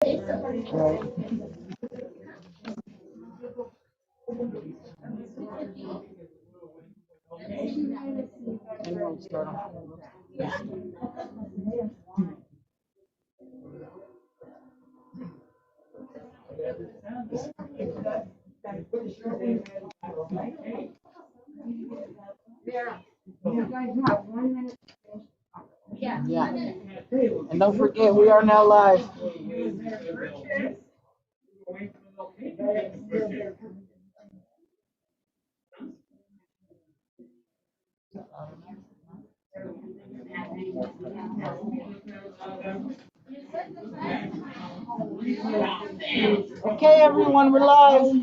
Right. And we'll start off. Yeah. And don't forget, we are now live. Okay, everyone, we're live.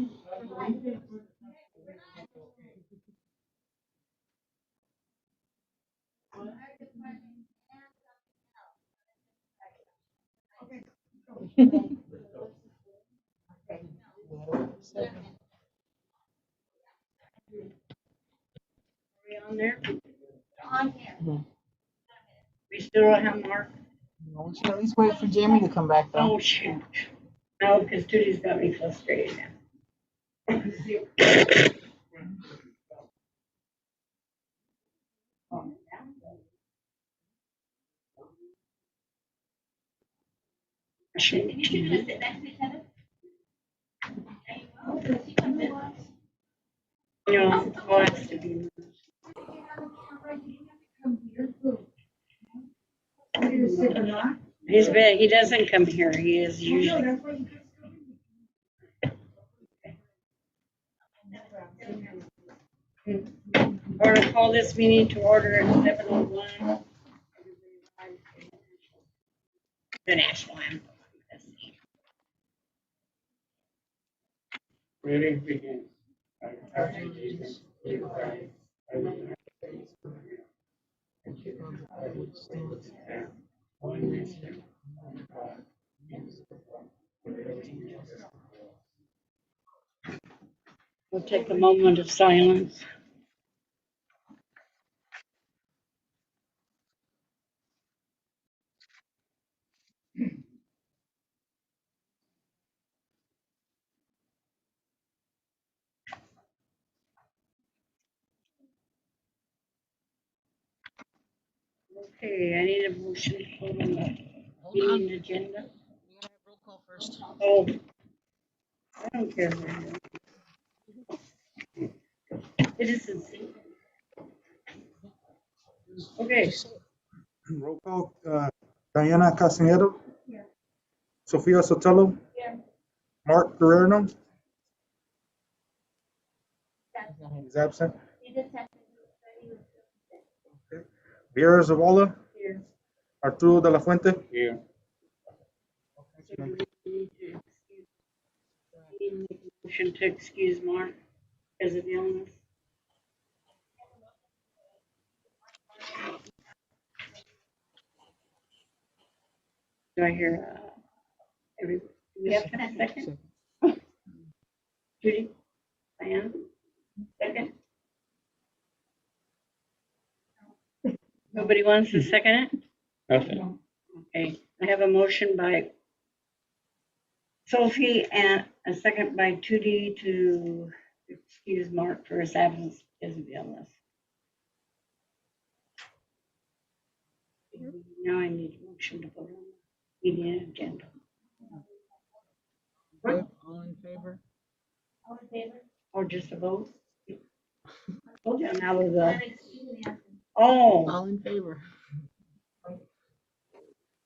We on there? Mhm. We still don't have Mark? We should at least wait for Jamie to come back, though. Oh, shoot. No, because Tootie got me frustrated now. I shouldn't. No, oh, has to be. He doesn't come here. He is usually. Or to call this meeting to order at 7:01. The national anthem. Ready, begin. I pledge allegiance to the flag of the United States of America, and to the republic for which it stands, one nation, under God, indivisible, with liberty and justice for all. We'll take a moment of silence. Okay, I need a motion to hold on the meeting agenda. We gotta have roll call first. Oh, I don't care. It isn't. Okay, Roll call, Diana Castaneda. Sofia Sotelo. Mark Guerrero. He's absent. Okay. Vera Zavala. here. Arturo de la Fuente. Here. So we need to make a motion to excuse Mark because of illness. Do I hear, do we have a second? Judy? Diane? Second? Nobody wants to second it? Nothing. Okay, I have a motion by Sophie and a second by Tootie to excuse Mark for his absence because of illness. Now I need a motion to vote on the meeting agenda. Okay, all in favor? Or just a vote? Told you I'm out of the. Oh, All in favor.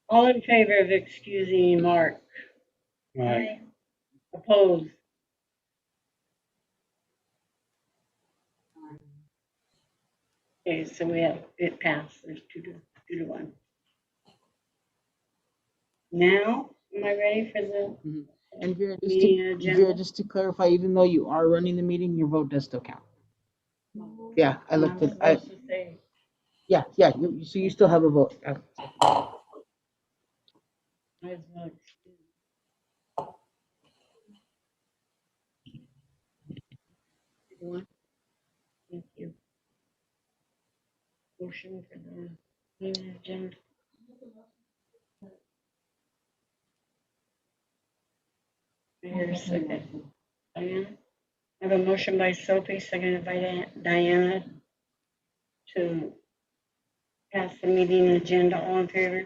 all in favor of excusing Mark? Aye. Opposed? Okay, so we have, it passed, there's 2-1. Now, am I ready for the And Vera, meeting agenda? just to clarify, even though you are running the meeting, your vote does still count. Yeah, I looked at, I'm supposed to say, yeah, so you still have a vote. I was not excused. One. Thank you. Motion for the meeting agenda. Here's a second. Diana? I have a motion by Sophie, seconded by Diana to pass the meeting agenda. All in favor?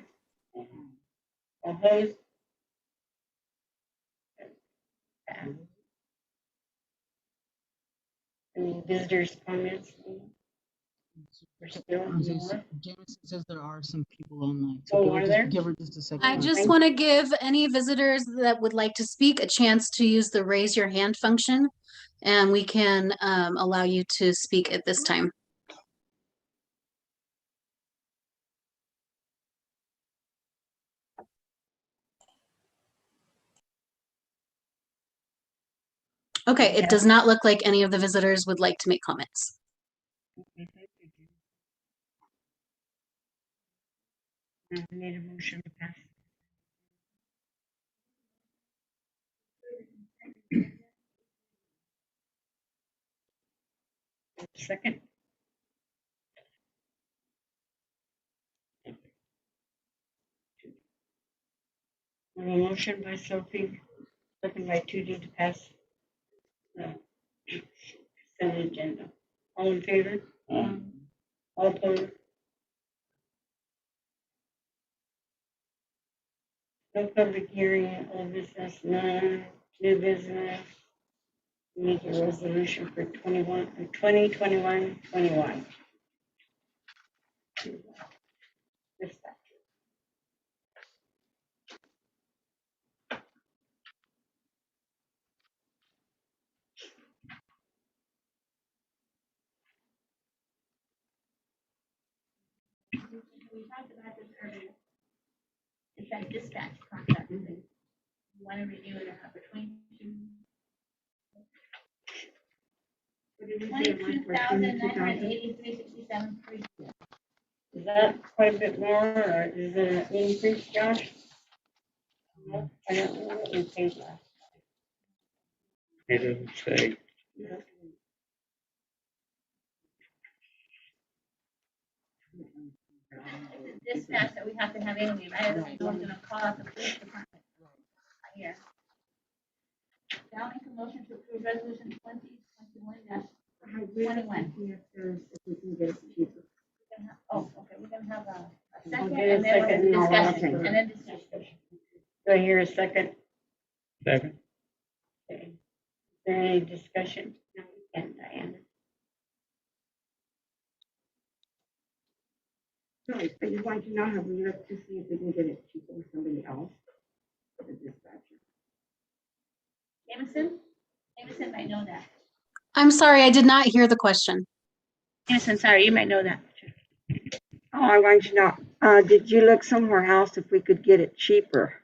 All opposed? Any visitors' comments? We're still more. Jameson says there are some people online. Oh, give her are just- there? Give her just a second. I just Thank- want to give any visitors that would like to speak a chance to use the raise your hand function. And we can allow you to speak at this time. Okay, it does not look like any of the visitors would like to make comments. I need a motion to pass. Second. I have a motion by Sophie, second by Judy to pass the consent agenda. All in favor? All opposed? No public hearing, old business, none, new business. We need a resolution for 2021-21. Dispatch. We talked about this earlier. It's that dispatch contract thing. You want to renew it for 22,983.67 per year. Is that quite a bit more, or is it an increase, Josh? No, I don't know what we paid last. It doesn't say. It's a dispatch that we have to have anyway, right? Otherwise, we're gonna call out the police department. Here. Now make a motion to approve resolution 2021-21. Oh, okay, we're gonna have a second, We'll get a and then we're second, gonna and I'll discussion, ask. and then discussion. Do I hear a second? Second. Okay. Is there any discussion? No, we can't, Diana. No, I just wanted to know, have we looked to see if we can get it cheaper with somebody else for the dispatcher? Jameson might know that. I'm sorry, I did not hear the question. Jameson, sorry, you might know that. Oh, I wanted to know, did you look somewhere else if we could get it cheaper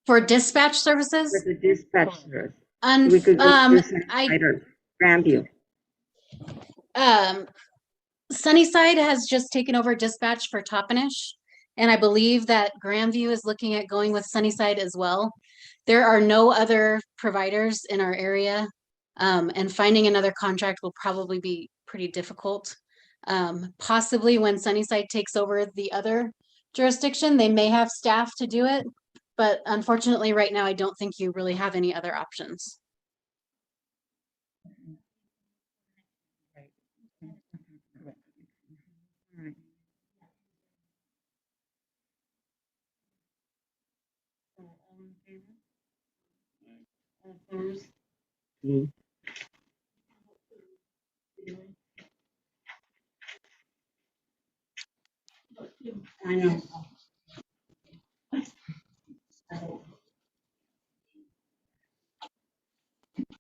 For dispatch for services, the dispatch service? un- We could go um, through I Sunnyside or Grandview. Sunnyside has just taken over dispatch for Toppenish, and I believe that Grandview is looking at going with Sunnyside as well. There are no other providers in our area, and finding another contract will probably be pretty difficult. Possibly when Sunnyside takes over the other jurisdiction, they may have staff to do it, but unfortunately, right now, I don't think you really have any other options. All in favor? All opposed? I know.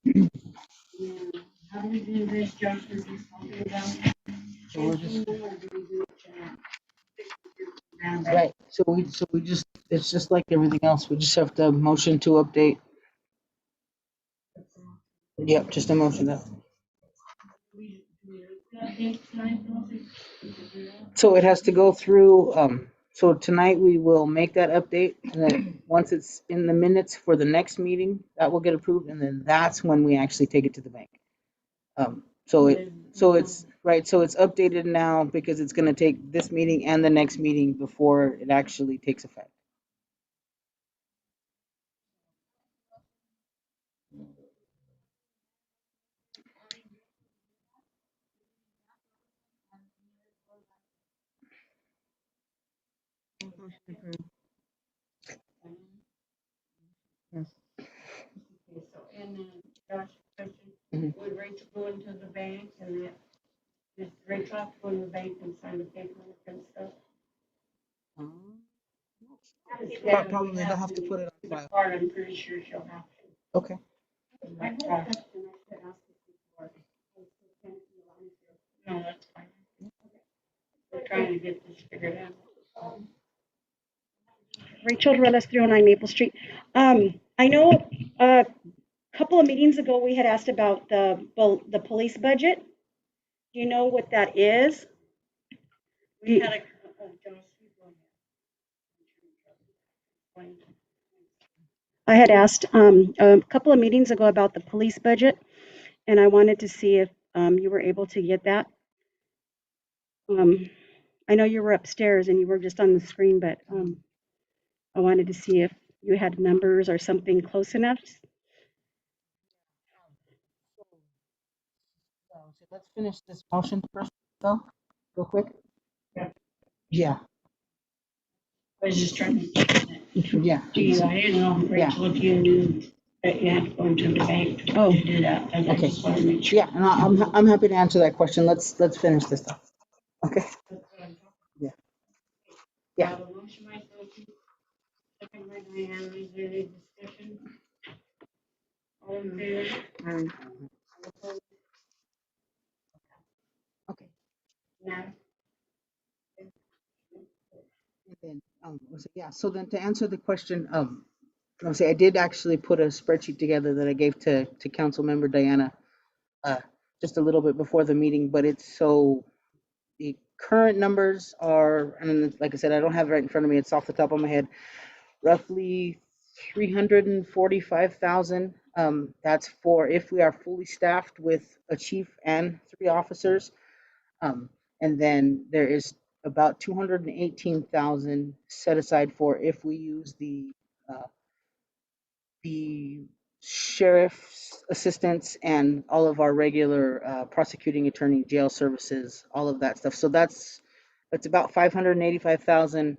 Yeah, how do we do this, Josh? Is this something down? So we're just- Or do we do it, down? Right, so we just, it's just like everything else, we just have to motion to update. Yep, just a motion that. So it has to go through, so tonight we will make that update, and then once it's in the minutes for the next meeting, that will get approved, and then that's when we actually take it to the bank. So it's, right, so it's updated now because it's gonna take this meeting and the next meeting before it actually takes effect. Motion approved. Yes. Okay, so, and then Josh, question, Mhm. would Rachel go into the bank and then, Miss Rachel have to go in the bank and sign the paperwork and stuff? Probably they'll have to put it on The file. card, I'm pretty sure she'll have to. Okay. I had a question I should ask this before. No, that's fine. We're trying to get this figured out. Rachel Ruelas, 309 Maple Street. I know a couple of meetings ago, we had asked about the police budget. Do you know what that is? We had a, oh, Josh, you go ahead. I had asked a couple of meetings ago about the police budget, and I wanted to see if you were able to get that. I know you were upstairs and you were just on the screen, but I wanted to see if you had numbers or something close enough. So let's finish this motion first, though, real quick. Yeah, I was just trying to. yeah. Geez, I didn't know, Rachel, if you knew that you had to go into the bank Oh. to do that. I Okay. just wanted to make sure. Yeah, and I'm happy to answer that question. Let's finish this stuff. Okay. Yeah. I have a motion by Sophie, second by Diane, is there any discussion? All in favor? All opposed? Okay. Now, And then, yeah, so then to answer the question, I did actually put a spreadsheet together that I gave to council member Diana just a little bit before the meeting, but it's so the current numbers are, and like I said, I don't have it right in front of me, it's off the top of my head, roughly 345,000. That's for if we are fully staffed with a chief and 3 officers. And then there is about 218,000 set aside for if we use the sheriff's assistants and all of our regular prosecuting attorney, jail services, all of that stuff. So that's about 585,000.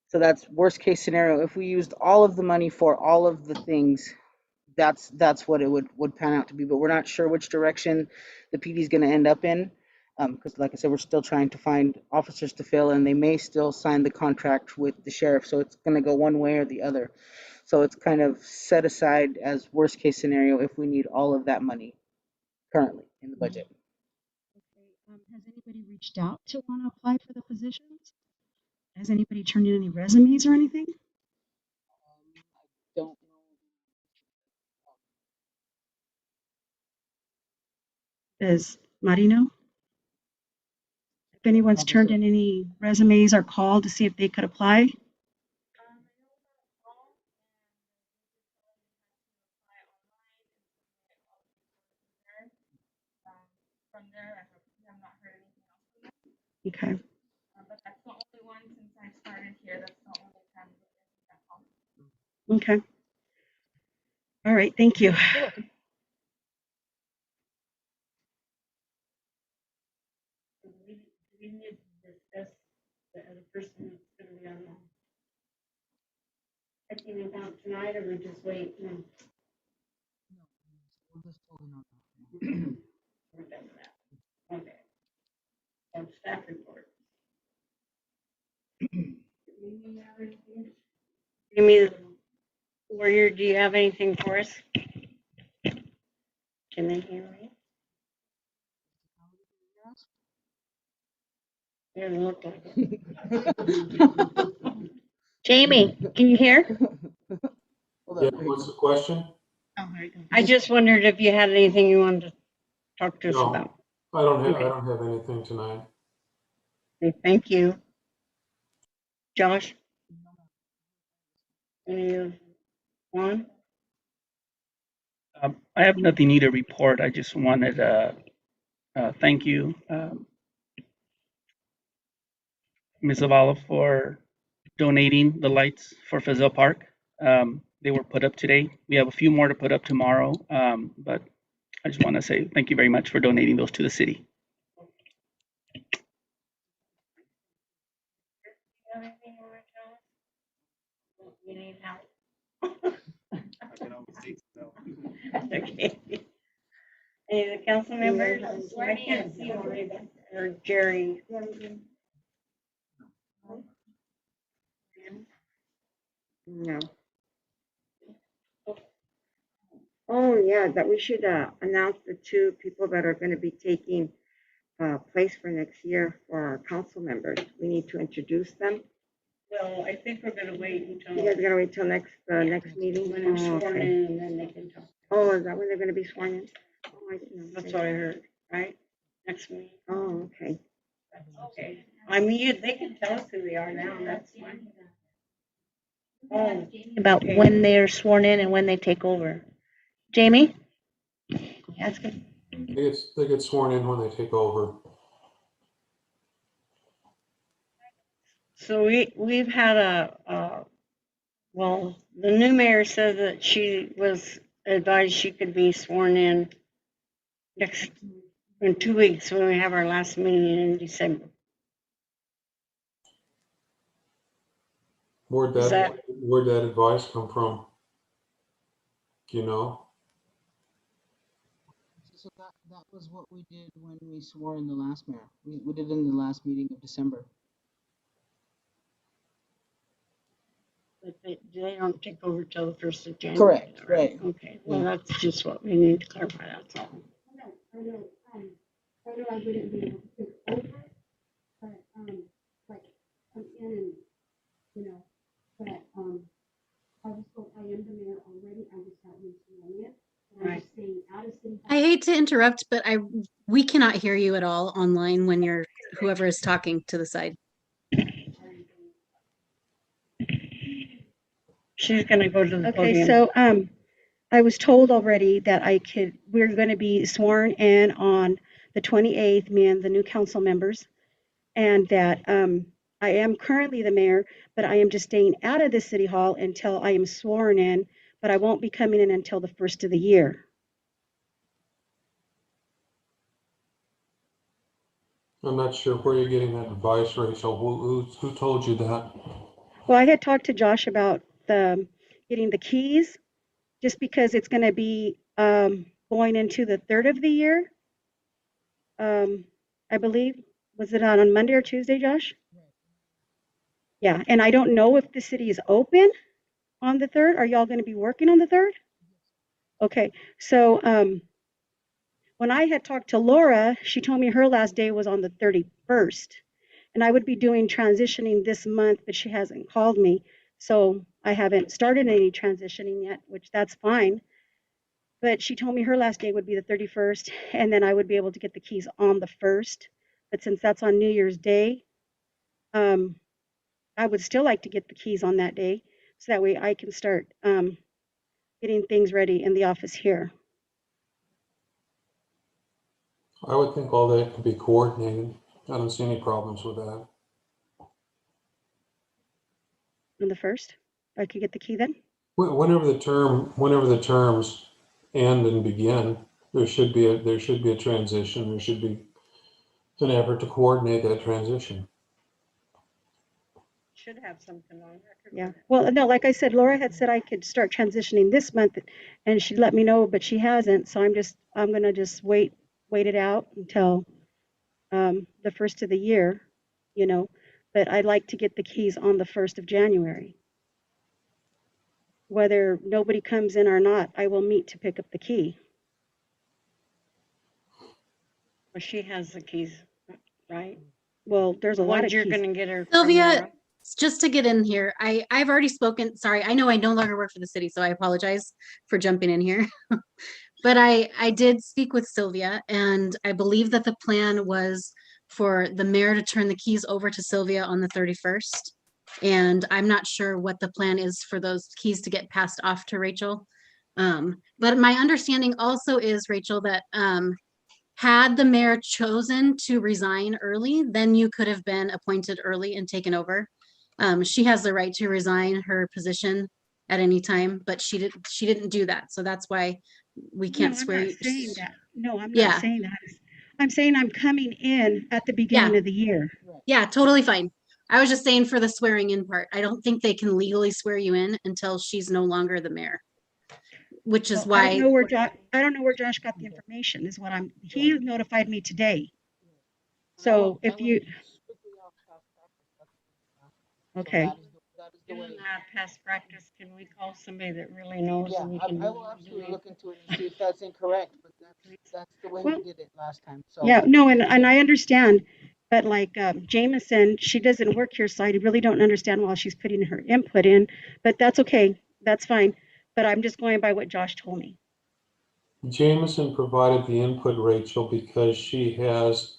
So that's worst case scenario. If we used all of the money for all of the things, that's what it would pan out to be. But we're not sure which direction the PD is going to end up in. Because like I said, we're still trying to find officers to fill, and they may still sign the contract with the sheriff. So it's going to go one way or the other. So it's kind of set aside as worst case scenario if we need all of that money currently in the budget. Has anybody reached out to want to apply for the positions? Has anybody turned in any resumes or anything? Don't know. Does Marty know? If anyone's turned in any resumes or called to see if they could apply? From there, I have not heard anything else from them. Okay. But that's the only one since I started here. That's the only time that called. Okay. All right. Thank you. do we need to discuss the other person that's going to be on the checking account tonight, or we just wait? No, We'll just hold it on. we're done with that. Okay. So staff report. Amy, Warrior, do you have anything for us? Can they hear me? Doesn't look like it. Jamie, can you hear? Hold Yeah, on. what's the question? I just wondered if you had anything you wanted to talk to us No. about. I don't Okay. have anything tonight. Okay, thank you. Josh? Any of one? I have nothing new to report. I just wanted to thank you, Ms. Zavala, for donating the lights for Fazil Park. They were put up today. We have a few more to put up tomorrow, but I just want to say thank you very much for donating those to the city. You have anything you want to tell us? you need help. I can always take some. Okay. Any of the council members? I can't see Lori or Jerry. No. Oh, yeah, that we should announce the two people that are going to be taking place for next year for our council members. We need to introduce them. Well, I think we're gonna wait You until guys are going to wait till next meeting? when they're Oh, sworn okay. in and then they can talk. Oh, is that when they're going to be sworn in? Oh, I didn't know. That's what I heard, right? Next week. Oh, okay. Okay. I mean, they can tell us who they are now, that's fine. Oh, About when they're sworn in and when they take over. Jamie? Ask him. They get sworn in when they take over. so we've had well, the new mayor said that she was advised she could be sworn in in 2 weeks when we have our last meeting in December. Where'd Is that advice come from? Do you know? So that was what we did when we swore in the last mayor. We did it in the last meeting of December. But they don't take over till the 1st of January. Correct, right. Okay, well, that's just what we need to clarify, that's all. I know I wouldn't be able to take over, but, like, come in and, you know, but, I was told I am the mayor already, I just haven't seen it. And I'm just saying, out of city. I hate to interrupt, but we cannot hear you at all online when you're whoever is talking to the side. She's gonna go to the Okay, podium. so, I was told already that we're going to be sworn in on the 28th, me and the new council members. And that, I am currently the mayor, but I am just staying out of the city hall until I am sworn in, but I won't be coming in until the 1st of the year. I'm not sure where you're getting that advice, Rachel. Who told you that? Well, I had talked to Josh about getting the keys, just because it's going to be going into the 3rd of the year. I believe, was it on Monday or Tuesday, Josh? Yeah, and I don't know if the city is open on the 3rd. Are y'all going to be working on the 3rd? Okay, so when I had talked to Laura, she told me her last day was on the 31st. And I would be doing transitioning this month, but she hasn't called me. So I haven't started any transitioning yet, which that's fine. But she told me her last day would be the 31st, and then I would be able to get the keys on the 1st. But since that's on New Year's Day, I would still like to get the keys on that day, so that way I can start getting things ready in the office here. I would think all that could be coordinated. I don't see any problems with that. On the 1st, I could get the key then? Whenever the terms end and begin, there should be a transition. There should be an effort to coordinate that transition. Should have something on record. Yeah. Well, no, like I said, Laura had said I could start transitioning this month, and she'd let me know, but she hasn't. So I'm gonna just wait it out until the 1st of the year, you know. But I'd like to get the keys on the 1st of January. Whether nobody comes in or not, I will meet to pick up the key. Well, she has the keys, right? Well, there's a lot Ones of you're keys. gonna get her. from Sylvia, Laura. just to get in here, I've already spoken. Sorry, I know I no longer work for the city, so I apologize for jumping in here. But I did speak with Sylvia, and I believe that the plan was for the mayor to turn the keys over to Sylvia on the 31st. And I'm not sure what the plan is for those keys to get passed off to Rachel. But my understanding also is, Rachel, that had the mayor chosen to resign early, then you could have been appointed early and taken over. She has the right to resign her position at any time, but she didn't do that. So that's why we can't swear. I'm not saying that. No, I'm Yeah. not saying that. I'm saying I'm coming in at the beginning of the year. Yeah, totally fine. I was just saying for the swearing in part, I don't think they can legally swear you in until she's no longer the mayor. Which is Well, I don't why, know where I don't know where Josh got the information is what he notified me today. So if you, okay. That is the way. Given that past practice, can we call somebody that really knows? Yeah, and we I can will absolutely look into it and see if that's incorrect, but that's the way Well, we did it last time, so. Yeah, no, and I understand, but like Jameson, she doesn't work here, so I really don't understand why she's putting her input in, but that's okay, that's fine. But I'm just going by what Josh told me. Jameson provided the input, Rachel, because she has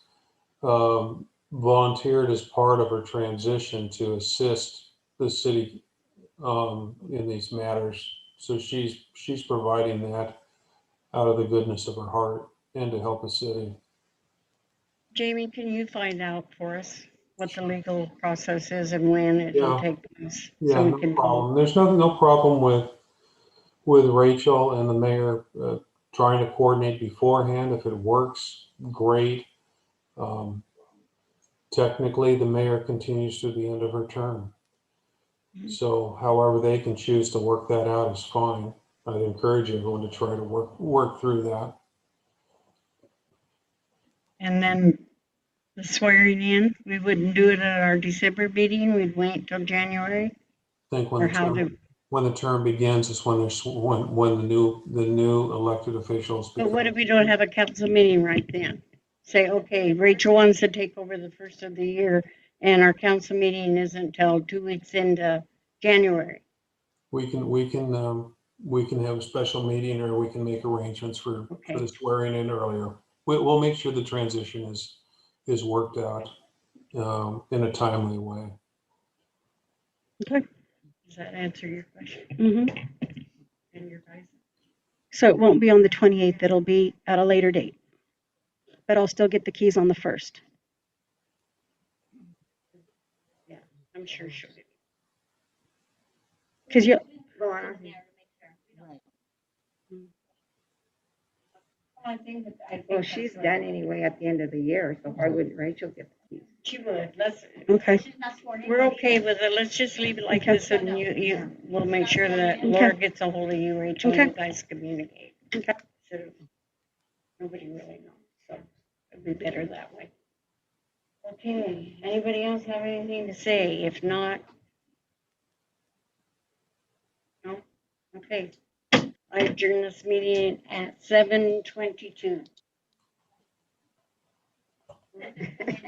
volunteered as part of her transition to assist the city in these matters. So she's providing that out of the goodness of her heart and to help the city. Jamie, can you find out for us what the legal process is and when it will Yeah. take place? Yeah, So we no can. problem. There's no problem with Rachel and the mayor trying to coordinate beforehand. If it works, great. Technically, the mayor continues to the end of her term. So however they can choose to work that out is fine. I'd encourage everyone to try to work through that. And then the swearing in, we wouldn't do it at our December meeting, we'd wait till January? I think Or how when the term begins is when when the new elected officials But what become. if we don't have a council meeting right then? Say, okay, Rachel wants to take over the first of the year and our council meeting isn't until 2 weeks into January. We can have a special meeting, or we can make arrangements for Okay. the swearing in earlier. We'll make sure the transition is worked out in a timely way. Okay. Does that answer your question and your guys? So it won't be on the 28th, it'll be at a later date. But I'll still get the keys on the 1st. Yeah, I'm sure she'll get. Because you, Go on. There to make sure. I think Well, she's done anyway at the end of the year, so why wouldn't Rachel get the keys? She would, okay, She's not sworn in. we're okay with it, let's just leave it like Okay. this and we'll make sure that Laura gets a hold of you, Rachel, and you guys communicate. Okay. So nobody really knows, so it'd be better that way. Okay, anybody else have anything to say? If not? No? Okay. I adjourn this meeting at 7:22.